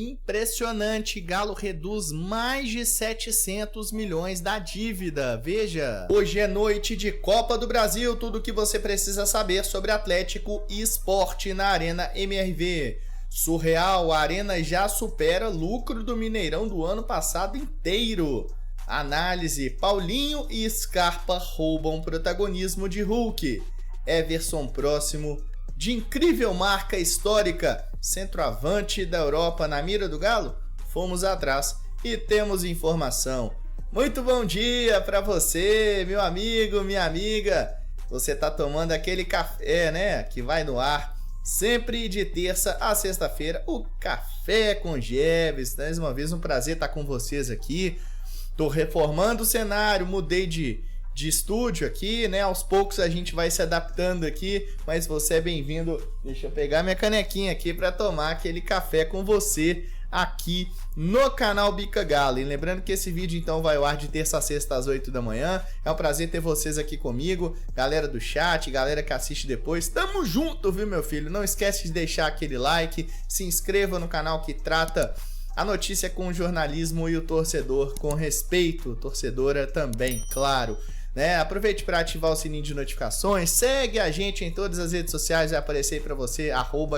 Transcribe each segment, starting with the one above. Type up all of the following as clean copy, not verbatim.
Impressionante, Galo reduz mais de 700 milhões da dívida. Veja, hoje é noite de Copa do Brasil, tudo o que você precisa saber sobre Atlético e Sport na Arena MRV. Surreal, a Arena já supera lucro do Mineirão do ano passado inteiro. Análise, Paulinho e Scarpa roubam protagonismo de Hulk. Everson próximo de incrível marca histórica, centroavante da Europa na mira do Galo? Fomos atrás e temos informação. Muito bom dia para você, meu amigo, minha amiga. Você tá tomando aquele café, né, que vai no ar sempre de terça a sexta-feira, o Café com Geves. Mais uma vez um prazer estar com vocês aqui. Tô reformando o cenário, mudei de estúdio aqui, né? Aos poucos a gente vai se adaptando aqui, mas você é bem-vindo. Deixa eu pegar minha canequinha aqui para tomar aquele café com você aqui no canal Bica Galo. E lembrando que esse vídeo então vai ao ar de terça a sexta às 8 da manhã. É um prazer ter vocês aqui comigo, galera do chat, galera que assiste depois. Tamo junto, viu, meu filho? Não esquece de deixar aquele like, se inscreva no canal que trata a notícia com o jornalismo e o torcedor com respeito, torcedora também, claro. Né? Aproveite para ativar o sininho de notificações, segue a gente em todas as redes sociais, vai aparecer aí para você,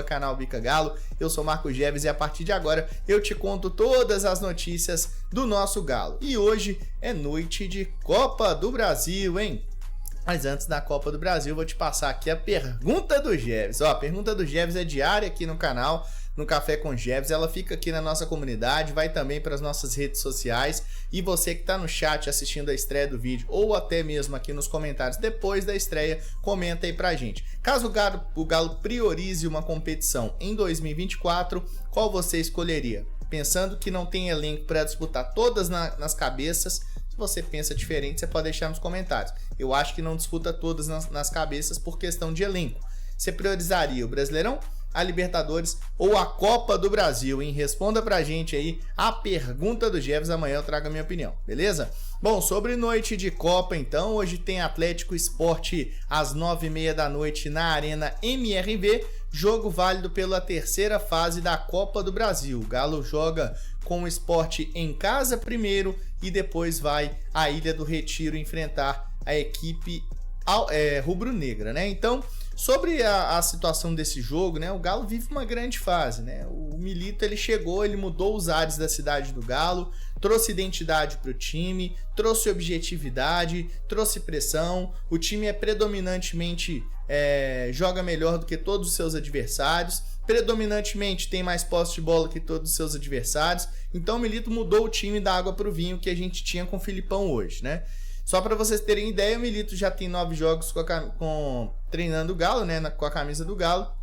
@canal Bica Galo. Eu sou Marco Geves e a partir de agora eu te conto todas as notícias do nosso Galo. E hoje é noite de Copa do Brasil, hein? Mas antes da Copa do Brasil, vou te passar aqui a pergunta do Geves. Ó, a pergunta do Geves é diária aqui no canal, no Café com Geves. Ela fica aqui na nossa comunidade, vai também para as nossas redes sociais. E você que está no chat assistindo a estreia do vídeo, ou até mesmo aqui nos comentários depois da estreia, comenta aí pra gente. Caso o Galo priorize uma competição em 2024, qual você escolheria? Pensando que não tem elenco para disputar todas nas cabeças. Se você pensa diferente, você pode deixar nos comentários. Eu acho que não disputa todas nas cabeças por questão de elenco. Você priorizaria o Brasileirão, a Libertadores ou a Copa do Brasil, hein? Responda pra gente aí a pergunta do Geves, amanhã eu trago a minha opinião, beleza? Bom, sobre noite de Copa então, hoje tem Atlético Sport às 9h30 da noite na Arena MRV, jogo válido pela terceira fase da Copa do Brasil. O Galo joga com o Sport em casa primeiro e depois vai à Ilha do Retiro enfrentar a equipe rubro-negra, né? Então, sobre a situação desse jogo, né? O Galo vive uma grande fase, né? O Milito, ele chegou, ele mudou os ares da cidade do Galo, trouxe identidade para o time, trouxe objetividade, trouxe pressão. O time é predominantemente joga melhor do que todos os seus adversários, predominantemente tem mais posse de bola que todos os seus adversários. Então o Milito mudou o time da água para o vinho que a gente tinha com o Filipão hoje, né? Só para vocês terem ideia, o Milito já tem 9 jogos treinando o Galo, né, com a camisa do Galo.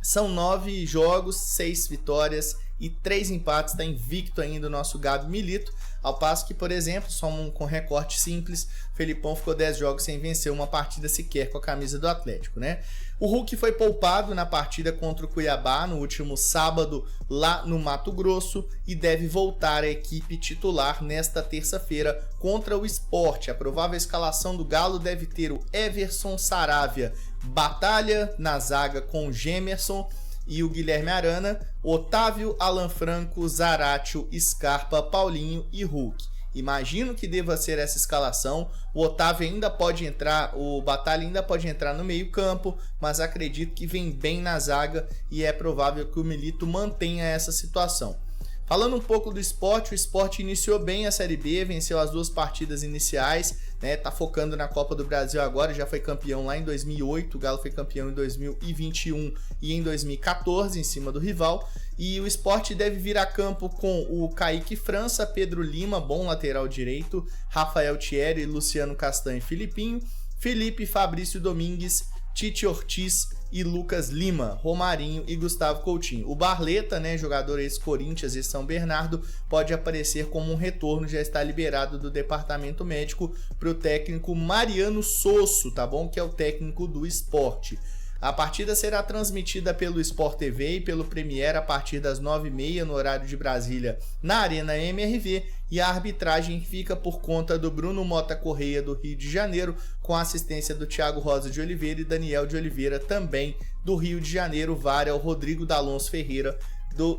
São 9 jogos, 6 vitórias e 3 empates. Está invicto ainda o nosso Gabi Milito. Ao passo que, por exemplo, só com recorte simples, o Felipão ficou 10 jogos sem vencer uma partida sequer com a camisa do Atlético, né? O Hulk foi poupado na partida contra o Cuiabá no último sábado lá no Mato Grosso e deve voltar à equipe titular nesta terça-feira contra o Sport. A provável escalação do Galo deve ter o Everson Saravia, batalha na zaga com Gemerson e o Guilherme Arana, Otávio, Alan Franco, Zaratio, Scarpa, Paulinho e Hulk. Imagino que deva ser essa escalação. O Otávio ainda pode entrar, o Batalha ainda pode entrar no meio campo, mas acredito que vem bem na zaga e é provável que o Milito mantenha essa situação. Falando um pouco do Sport, o Sport iniciou bem a Série B, venceu as 2 partidas iniciais, né? Tá focando na Copa do Brasil agora, já foi campeão lá em 2008, o Galo foi campeão em 2021 e em 2014 em cima do rival. E o Sport deve vir a campo com o Kaique França, Pedro Lima, bom lateral direito, Rafael Thierry, Luciano Castanho e Filipinho, Felipe, Fabrício Domingues, Tite Ortiz e Lucas Lima, Romarinho e Gustavo Coutinho. O Barleta, né, jogador ex-Corinthians e São Bernardo, pode aparecer como um retorno, já está liberado do departamento médico para o técnico Mariano Sosso, tá bom? Que é o técnico do Sport. A partida será transmitida pelo Sport TV e pelo Premiere a partir das 9h30 no horário de Brasília na Arena MRV, e a arbitragem fica por conta do Bruno Mota Correia do Rio de Janeiro, com a assistência do Thiago Rosa de Oliveira e Daniel de Oliveira também do Rio de Janeiro. VAR é o Rodrigo D'Alonso Ferreira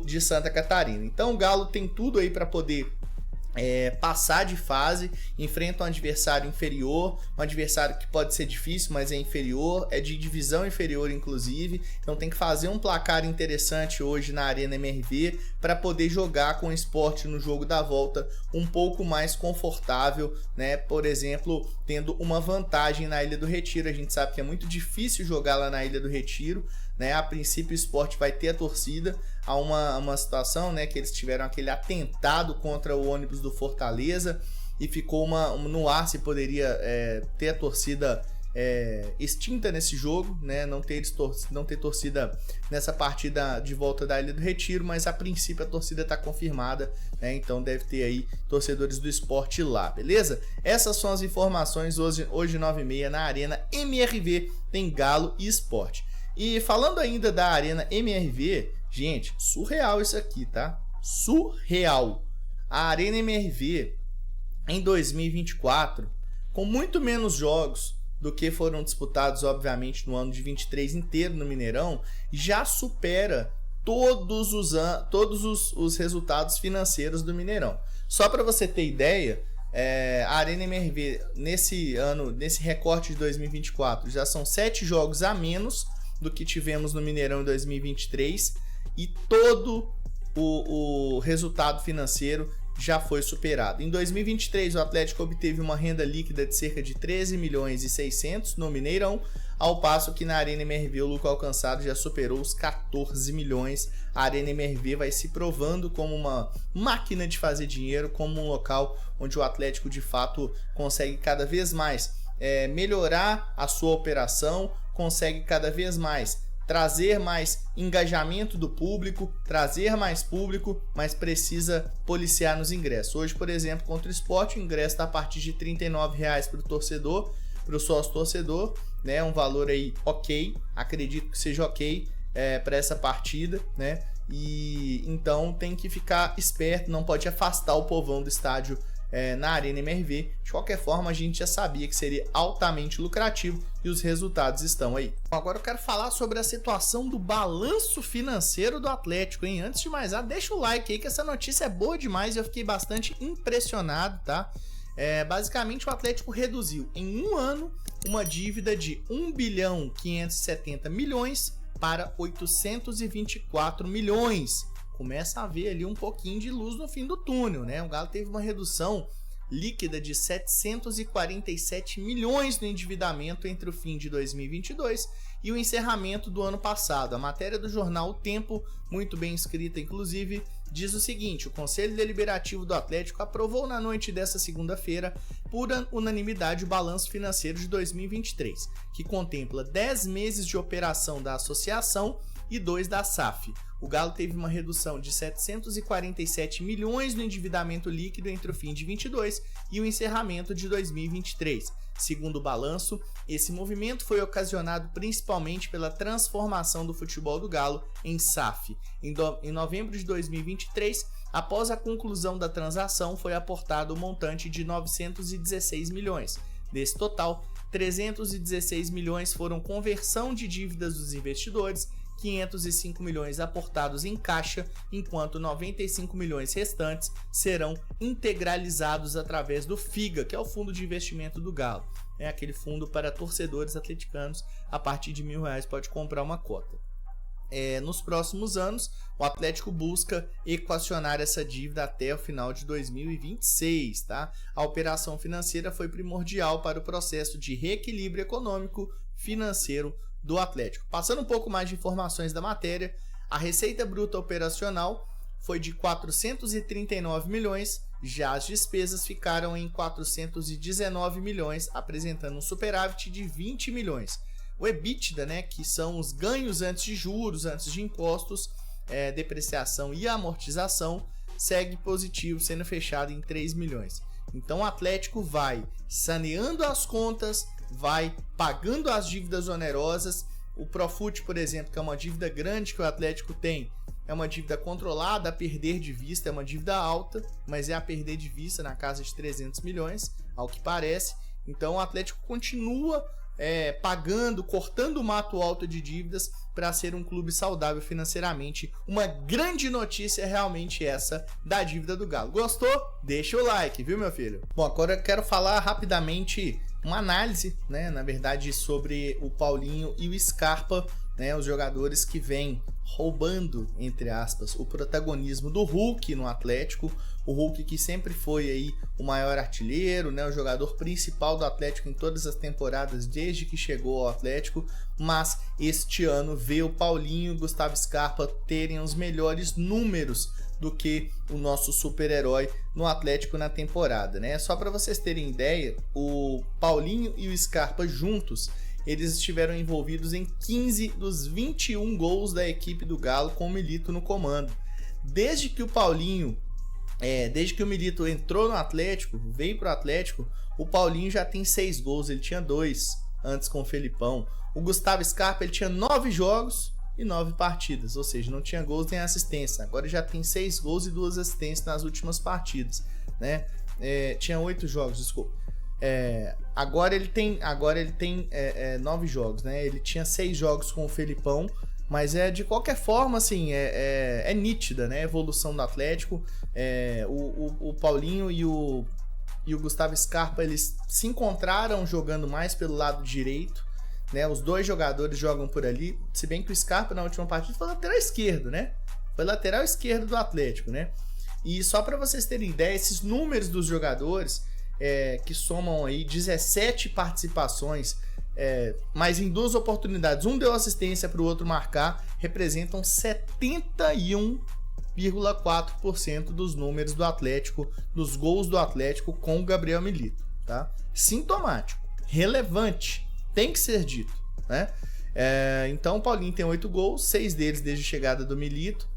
de Santa Catarina. Então o Galo tem tudo aí para poder passar de fase, enfrenta um adversário inferior, um adversário que pode ser difícil, mas é inferior, é de divisão inferior inclusive, então tem que fazer um placar interessante hoje na Arena MRV para poder jogar com o Sport no jogo da volta um pouco mais confortável, né? Por exemplo, tendo uma vantagem na Ilha do Retiro. A gente sabe que é muito difícil jogar lá na Ilha do Retiro, né? A princípio o Sport vai ter a torcida. Há uma situação, né, que eles tiveram aquele atentado contra o ônibus do Fortaleza e ficou no ar se poderia ter a torcida extinta nesse jogo, né, não ter torcida nessa partida de volta da Ilha do Retiro, mas a princípio a torcida está confirmada, né, então deve ter aí torcedores do Sport lá, beleza? Essas são as informações hoje 9h30 na Arena MRV, tem Galo e Sport. E falando ainda da Arena MRV, gente, surreal isso aqui, tá? Surreal. A Arena MRV, em 2024, com muito menos jogos do que foram disputados, obviamente, no ano de 23 inteiro no Mineirão, já supera todos os resultados financeiros do Mineirão. Só para você ter ideia, a Arena MRV, nesse recorte de 2024, já são 7 jogos a menos do que tivemos no Mineirão em 2023 e todo o resultado financeiro já foi superado. Em 2023 o Atlético obteve uma renda líquida de cerca de 13 milhões e 600 no Mineirão, ao passo que na Arena MRV o lucro alcançado já superou os 14 milhões. A Arena MRV vai se provando como uma máquina de fazer dinheiro, como um local onde o Atlético de fato consegue cada vez mais melhorar a sua operação, consegue cada vez mais trazer mais engajamento do público, trazer mais público, mas precisa policiar nos ingressos. Hoje, por exemplo, contra o Sport, o ingresso está a partir de R$ 39,00 para o torcedor, para o sócio torcedor, né? Um valor aí ok, acredito que seja ok para essa partida, né? E então tem que ficar esperto, não pode afastar o povão do estádio na Arena MRV. De qualquer forma, a gente já sabia que seria altamente lucrativo e os resultados estão aí. Agora eu quero falar sobre a situação do balanço financeiro do Atlético, hein? Antes de mais nada, deixa o like aí que essa notícia é boa demais e eu fiquei bastante impressionado, tá? Basicamente o Atlético reduziu em um ano uma dívida de 1.570 milhões para 824 milhões. Começa a ver ali um pouquinho de luz no fim do túnel, né? O Galo teve uma redução líquida de 747 milhões no endividamento entre o fim de 2022 e o encerramento do ano passado. A matéria do jornal O Tempo, muito bem escrita inclusive, diz o seguinte: o Conselho Deliberativo do Atlético aprovou na noite desta segunda-feira, por unanimidade, o balanço financeiro de 2023, que contempla 10 meses de operação da associação e 2 da SAF. O Galo teve uma redução de 747 milhões no endividamento líquido entre o fim de 22 e o encerramento de 2023. Segundo o balanço, esse movimento foi ocasionado principalmente pela transformação do futebol do Galo em SAF. Em novembro de 2023, após a conclusão da transação, foi aportado o montante de 916 milhões. Desse total, 316 milhões foram conversão de dívidas dos investidores, 505 milhões aportados em caixa, enquanto 95 milhões restantes serão integralizados através do FIGA, que é o Fundo de Investimento do Galo. É aquele fundo para torcedores atleticanos, a partir de R$1.000 pode comprar uma cota. Nos próximos anos, o Atlético busca equacionar essa dívida até o final de 2026, tá? A operação financeira foi primordial para o processo de reequilíbrio econômico financeiro do Atlético. Passando um pouco mais de informações da matéria, a receita bruta operacional foi de 439 milhões, já as despesas ficaram em 419 milhões, apresentando um superávit de 20 milhões. O EBITDA, né, que são os ganhos antes de juros, antes de impostos, depreciação e amortização, segue positivo, sendo fechado em 3 milhões. Então o Atlético vai saneando as contas, vai pagando as dívidas onerosas. O Profut, por exemplo, que é uma dívida grande que o Atlético tem, é uma dívida controlada a perder de vista, é uma dívida alta, mas é a perder de vista na casa de 300 milhões, ao que parece. Então o Atlético continua pagando, cortando o mato alto de dívidas para ser um clube saudável financeiramente. Uma grande notícia realmente essa da dívida do Galo. Gostou? Deixa o like, viu, meu filho? Bom, agora eu quero falar rapidamente uma análise, né, na verdade, sobre o Paulinho e o Scarpa, né, os jogadores que vêm roubando, entre aspas, o protagonismo do Hulk no Atlético. O Hulk que sempre foi aí o maior artilheiro, né, o jogador principal do Atlético em todas as temporadas desde que chegou ao Atlético, mas este ano vê o Paulinho e o Gustavo Scarpa terem os melhores números do que o nosso super-herói no Atlético na temporada, né? Só para vocês terem ideia, o Paulinho e o Scarpa juntos, eles estiveram envolvidos em 15 dos 21 gols da equipe do Galo com o Milito no comando. Desde que o Milito entrou no Atlético, veio pro Atlético, o Paulinho já tem 6 gols, ele tinha 2 antes com o Felipão. O Gustavo Scarpa, ele tinha 9 jogos e 9 partidas, ou seja, não tinha gols nem assistência. Agora já tem 6 gols e 2 assistências nas últimas partidas, né? Tinha 8 jogos, desculpa. Agora ele tem 9 jogos, né? Ele tinha 6 jogos com o Felipão, mas de qualquer forma, assim, é nítida, né? A evolução do Atlético. O Paulinho e o Gustavo Scarpa, eles se encontraram jogando mais pelo lado direito, né? Os dois jogadores jogam por ali, se bem que o Scarpa na última partida foi lateral esquerdo, né? Foi lateral esquerdo do Atlético, né? E só para vocês terem ideia, esses números dos jogadores, que somam aí 17 participações, mas em 2 oportunidades, um deu assistência para o outro marcar, representam 71,4% dos números do Atlético, dos gols do Atlético com o Gabriel Milito, tá? Sintomático, relevante, tem que ser dito, né? Então o Paulinho tem 8 gols, 6 deles desde a chegada do Milito,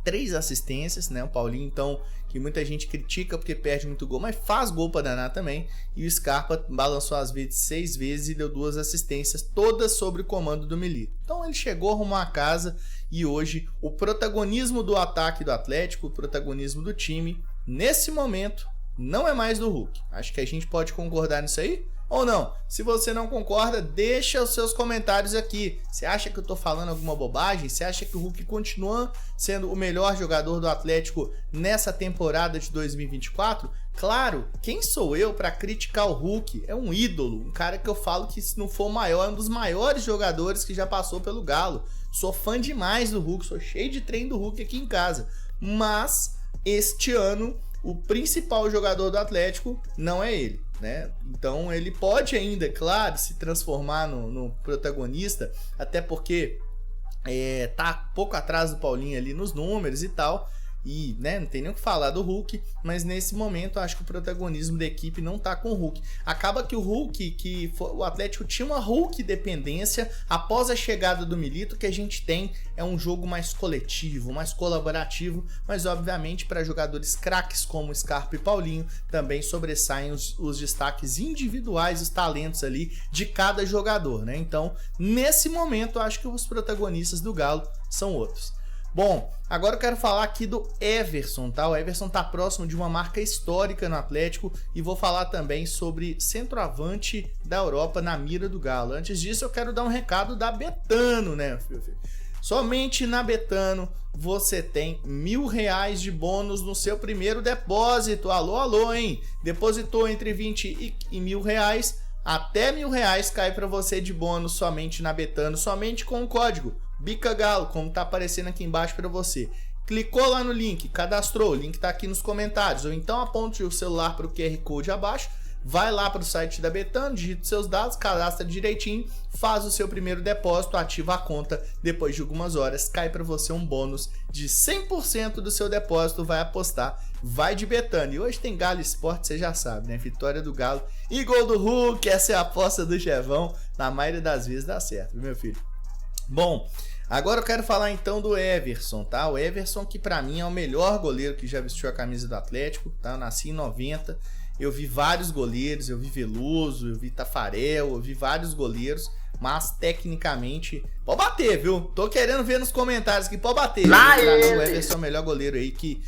3 assistências, né? O Paulinho, então, que muita gente critica porque perde muito gol, mas faz gol para danar também. E o Scarpa balançou as vezes 6 vezes e deu 2 assistências, todas sob o comando do Milito. Então ele chegou, arrumou a casa e hoje o protagonismo do ataque do Atlético, o protagonismo do time, nesse momento, não é mais do Hulk. Acho que a gente pode concordar nisso aí? Ou não? Se você não concorda, deixa os seus comentários aqui. Você acha que eu tô falando alguma bobagem? Você acha que o Hulk continua sendo o melhor jogador do Atlético nessa temporada de 2024? Claro, quem sou eu para criticar o Hulk? É um ídolo, um cara que eu falo que, se não for o maior, é um dos maiores jogadores que já passou pelo Galo. Sou fã demais do Hulk, sou cheio de treino do Hulk aqui em casa. Mas este ano o principal jogador do Atlético não é ele, né? Então ele pode ainda, claro, se transformar no protagonista, até porque tá pouco atrás do Paulinho ali nos números e tal, e, né, não tem nem o que falar do Hulk, mas nesse momento eu acho que o protagonismo da equipe não tá com o Hulk. Acaba que o Hulk, o Atlético tinha uma Hulk dependência após a chegada do Milito. Que a gente tem é um jogo mais coletivo, mais colaborativo, mas obviamente para jogadores craques como Scarpa e Paulinho também sobressaem os destaques individuais, os talentos ali de cada jogador, né? Então, nesse momento, eu acho que os protagonistas do Galo são outros. Bom, agora eu quero falar aqui do Everson, tá? O Everson tá próximo de uma marca histórica no Atlético e vou falar também sobre centroavante da Europa na mira do Galo. Antes disso, eu quero dar um recado da Betano, né, filho? Somente na Betano você tem R$1.000 de bônus no seu primeiro depósito. Alô, alô, hein? Depositou entre 20 e R$1.000, até R$1.000 cai para você de bônus somente na Betano, somente com o código BICAGALO, como tá aparecendo aqui embaixo para você. Clicou lá no link, cadastrou, o link tá aqui nos comentários, ou então aponte o celular para o QR Code abaixo, vai lá para o site da Betano, digita seus dados, cadastra direitinho, faz o seu primeiro depósito, ativa a conta, depois de algumas horas cai para você um bônus de 100% do seu depósito, vai apostar, vai de Betano. E hoje tem Galo Esporte, você já sabe, né? Vitória do Galo e gol do Hulk, essa é a aposta do Chevão, na maioria das vezes dá certo, meu filho. Bom, agora eu quero falar então do Everson, tá? O Everson, que pra mim é o melhor goleiro que já vestiu a camisa do Atlético, tá? Eu nasci em 90, eu vi vários goleiros, eu vi Veloso, eu vi Tafarel, eu vi vários goleiros, mas tecnicamente... Pode bater, viu? Tô querendo ver nos comentários aqui, pode bater. Pra mim, o Everson é o melhor goleiro aí que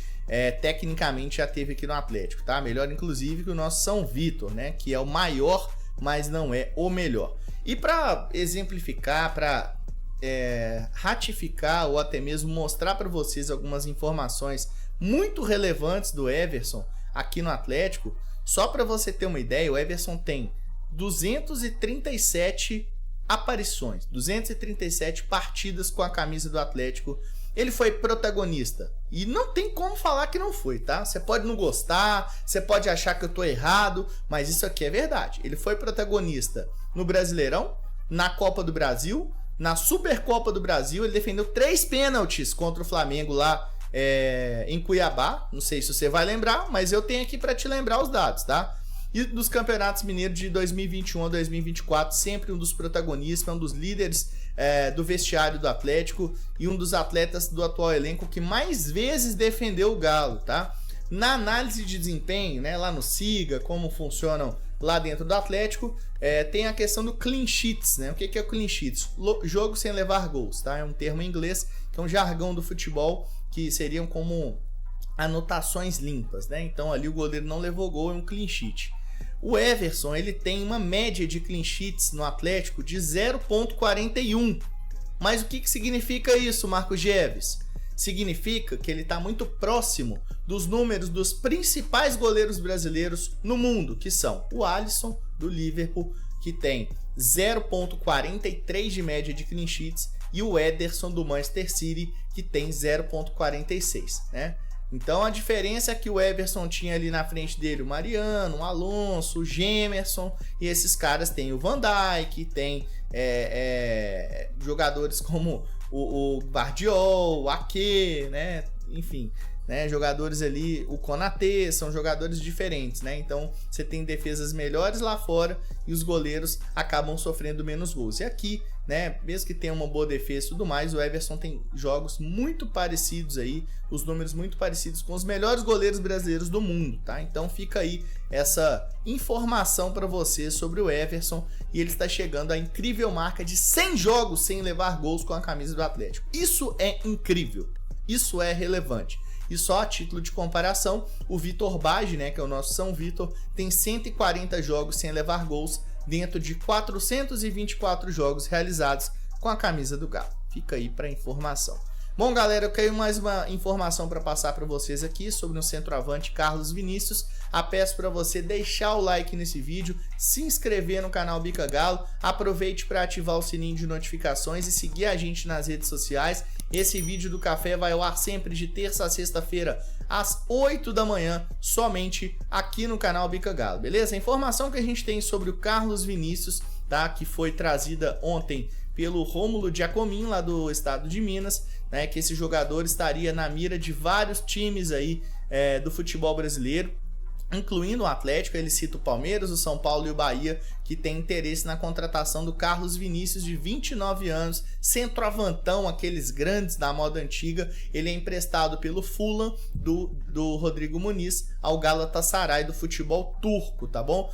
tecnicamente já teve aqui no Atlético, tá? Melhor inclusive que o nosso São Vitor, né? Que é o maior, mas não é o melhor. E para exemplificar, para ratificar ou até mesmo mostrar para vocês algumas informações muito relevantes do Everson aqui no Atlético, só para você ter uma ideia, o Everson tem 237 aparições, 237 partidas com a camisa do Atlético. Ele foi protagonista e não tem como falar que não foi, tá? Você pode não gostar, você pode achar que eu tô errado, mas isso aqui é verdade. Ele foi protagonista no Brasileirão, na Copa do Brasil, na Supercopa do Brasil. Ele defendeu 3 pênaltis contra o Flamengo lá em Cuiabá. Não sei se você vai lembrar, mas eu tenho aqui para te lembrar os dados, tá? E dos Campeonatos Mineiros de 2021 a 2024, sempre um dos protagonistas, um dos líderes do vestiário do Atlético e um dos atletas do atual elenco que mais vezes defendeu o Galo, tá? Na análise de desempenho, né, lá no SIGA, como funcionam lá dentro do Atlético, tem a questão do clean sheets, né? O que é o clean sheets? Jogo sem levar gols, tá? É um termo em inglês, que é um jargão do futebol, que seriam como anotações limpas, né? Então ali o goleiro não levou gol, é um clean sheet. O Everson, ele tem uma média de clean sheets no Atlético de 0,41. Mas o que significa isso, Marcos Geves? Significa que ele está muito próximo dos números dos principais goleiros brasileiros no mundo, que são o Alisson, do Liverpool, que tem 0,43 de média de clean sheets, e o Ederson, do Manchester City, que tem 0,46, né? Então a diferença é que o Everson tinha ali na frente dele o Mariano, o Alonso, o Gemerson, e esses caras têm o Van Dijk, tem jogadores como o Guardiol, o Ake, né? Enfim, né? Jogadores ali, o Konaté, são jogadores diferentes, né? Então você tem defesas melhores lá fora e os goleiros acabam sofrendo menos gols. E aqui, né, mesmo que tenha uma boa defesa e tudo mais, o Everson tem jogos muito parecidos aí, os números muito parecidos com os melhores goleiros brasileiros do mundo, tá? Então fica aí essa informação para você sobre o Everson, e ele está chegando à incrível marca de 100 jogos sem levar gols com a camisa do Atlético. Isso é incrível, isso é relevante. E só a título de comparação, o Vitor Bage, né, que é o nosso São Vitor, tem 140 jogos sem levar gols dentro de 424 jogos realizados com a camisa do Galo. Fica aí para informação. Bom, galera, eu tenho mais uma informação para passar para vocês aqui sobre o centroavante Carlos Vinícius. Peço para você deixar o like nesse vídeo, se inscrever no canal Bica Galo, aproveite para ativar o sininho de notificações e seguir a gente nas redes sociais. Esse vídeo do café vai ao ar sempre de terça a sexta-feira, às 8 da manhã, somente aqui no canal Bica Galo, beleza? A informação que a gente tem sobre o Carlos Vinícius, tá? Que foi trazida ontem pelo Rômulo Giacomin, lá do estado de Minas, né? Que esse jogador estaria na mira de vários times aí do futebol brasileiro, incluindo o Atlético. Ele cita o Palmeiras, o São Paulo e o Bahia, que tem interesse na contratação do Carlos Vinícius, de 29 anos, centroavantão, aqueles grandes da moda antiga. Ele é emprestado pelo Fulham, do Rodrigo Muniz, ao Galatasaray do futebol turco, tá bom?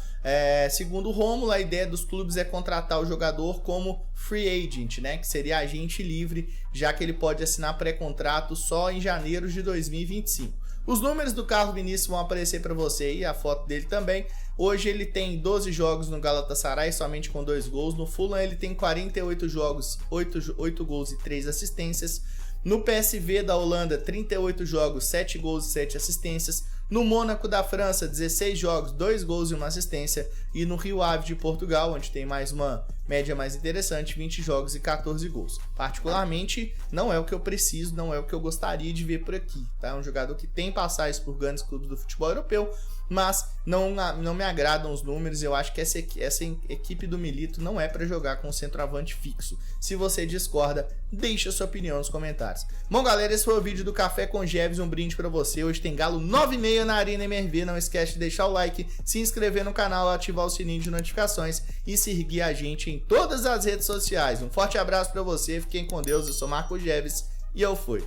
Segundo o Rômulo, a ideia dos clubes é contratar o jogador como free agent, né? Que seria agente livre, já que ele pode assinar pré-contrato só em janeiro de 2025. Os números do Carlos Vinícius vão aparecer para você aí, a foto dele também. Hoje ele tem 12 jogos no Galatasaray, somente com 2 gols. No Fulham ele tem 48 jogos, 8 gols e 3 assistências. No PSV da Holanda, 38 jogos, 7 gols e 7 assistências. No Mônaco da França, 16 jogos, 2 gols e 1 assistência. E no Rio Ave de Portugal, onde tem mais uma média mais interessante, 20 jogos e 14 gols. Particularmente, não é o que eu preciso, não é o que eu gostaria de ver por aqui, tá? É um jogador que tem passagens por grandes clubes do futebol europeu, mas não me agradam os números. Eu acho que essa equipe do Milito não é para jogar com um centroavante fixo. Se você discorda, deixa sua opinião nos comentários. Bom, galera, esse foi o vídeo do Café com Geves, um brinde para você. Hoje tem Galo 9h30 na Arena MRV. Não esquece de deixar o like, se inscrever no canal, ativar o sininho de notificações e seguir a gente em todas as redes sociais. Um forte abraço para você, fiquem com Deus. Eu sou Marcos Geves e eu fui.